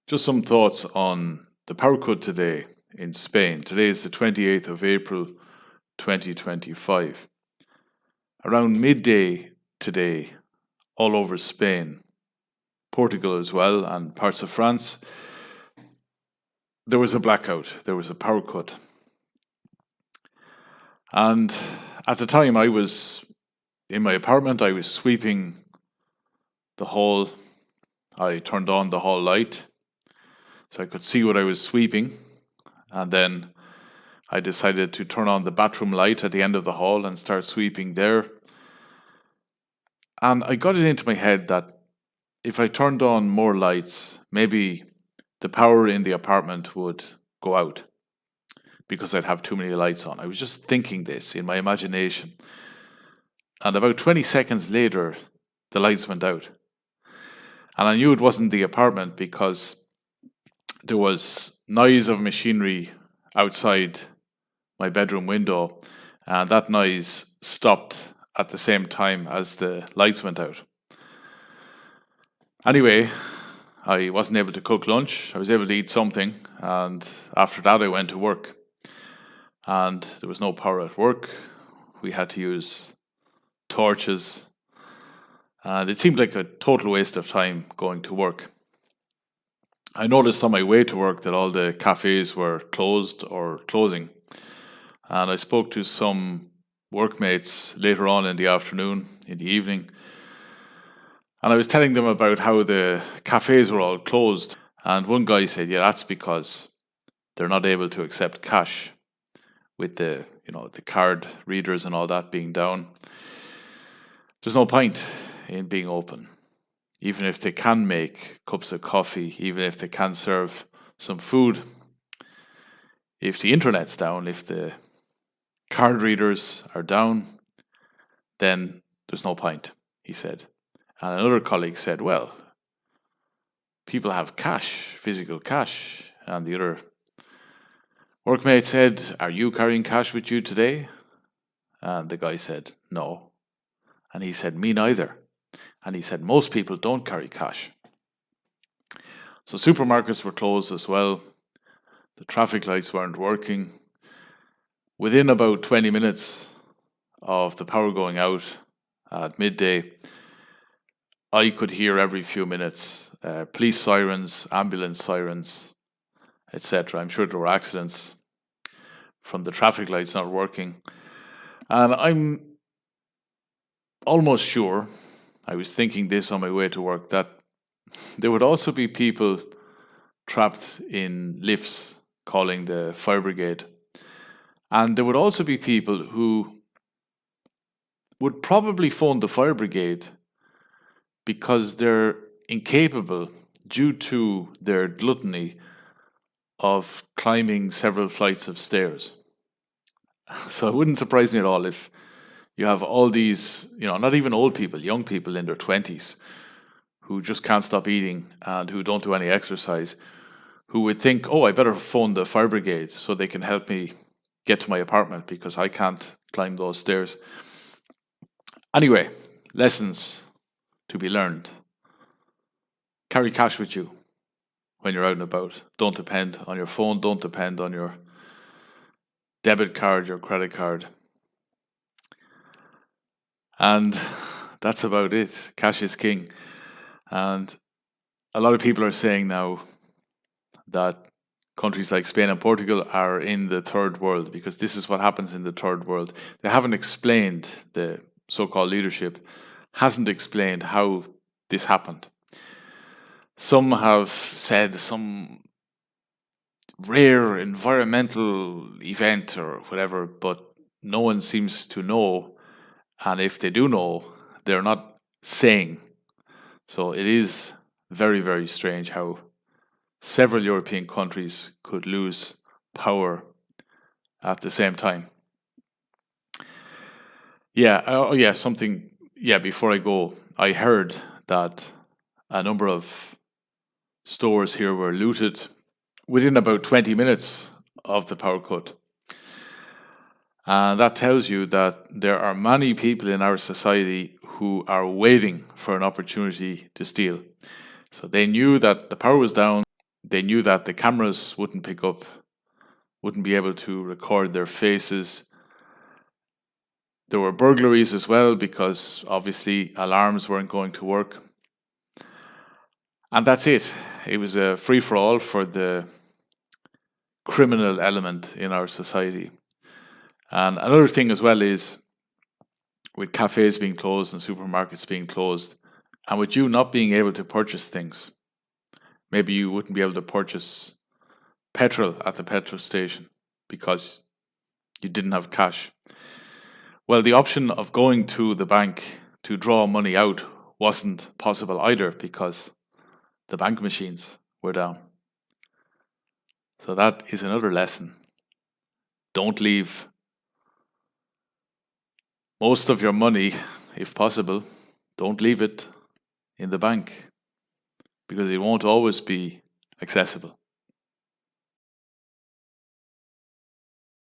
Just some thoughts on the power cut today in Spain. Today is the 28th of April 2025. Around midday today, all over Spain, Portugal as well, and parts of France, there was a blackout, there was a power cut. And at the time, I was in my apartment, I was sweeping the hall. I turned on the hall light so I could see what I was sweeping. And then I decided to turn on the bathroom light at the end of the hall and start sweeping there. And I got it into my head that if I turned on more lights, maybe the power in the apartment would go out because I'd have too many lights on. I was just thinking this in my imagination. And about 20 seconds later, the lights went out. And I knew it wasn't the apartment because there was noise of machinery outside my bedroom window, and that noise stopped at the same time as the lights went out. Anyway, I wasn't able to cook lunch. I was able to eat something, and after that I went to work. And there was no power at work. We had to use torches, and it seemed like a total waste of time going to work. I noticed on my way to work that all the cafes were closed or closing. And I spoke to some workmates later on in the afternoon, in the evening. And I was telling them about how the cafes were all closed. And one guy said, yeah, that's because they're not able to accept cash with the card readers and all that being down. There's no point in being open. Even if they can make cups of coffee, even if they can serve some food, if the internet's down, if the card readers are down, then there's no point, he said. And another colleague said, well, people have cash, physical cash. And the other workmate said, are you carrying cash with you today? And the guy said, no. And he said, me neither. And he said, most people don't carry cash. So supermarkets were closed as well. The traffic lights weren't working. Within about 20 minutes of the power going out at midday, I could hear every few minutes police sirens, ambulance sirens, etc. I'm sure there were accidents from the traffic lights not working. And I'm almost sure, I was thinking this on my way to work, that there would also be people trapped in lifts calling the fire brigade. And there would also be people who would probably phone the fire brigade because they're incapable, due to their gluttony, of climbing several flights of stairs. So it wouldn't surprise me at all if you have all these, not even old people, young people in their 20s who just can't stop eating and who don't do any exercise, who would think, oh, I better phone the fire brigade so they can help me get to my apartment because I can't climb those stairs. Anyway, lessons to be learned. Carry cash with you when you're out and about. Don't depend on your phone. Don't depend on your debit card, your credit card. And that's about it. Cash is king. And a lot of people are saying now that countries like Spain and Portugal are in the third world because this is what happens in the third world. They haven't explained, the so-called leadership hasn't explained how this happened. Some have said some rare environmental event or whatever, but no one seems to know. And if they do know, they're not saying. So it is very, very strange how several European countries could lose power at the same time. Before I go, I heard that a number of stores here were looted within about 20 minutes of the power cut. And that tells you that there are many people in our society who are waiting for an opportunity to steal. So they knew that the power was down, They knew that the cameras wouldn't pick up, wouldn't be able to record their faces. There were burglaries as well, because obviously alarms weren't going to work. And that's it. It was a free-for-all for the criminal element in our society. And another thing as well is, with cafes being closed and supermarkets being closed, and with you not being able to purchase things, maybe you wouldn't be able to purchase petrol at the petrol station because you didn't have cash. Well, the option of going to the bank to draw money out wasn't possible either, because the bank machines were down. So that is another lesson. Don't leave most of your money, if possible, don't leave it in the bank, because it won't always be accessible.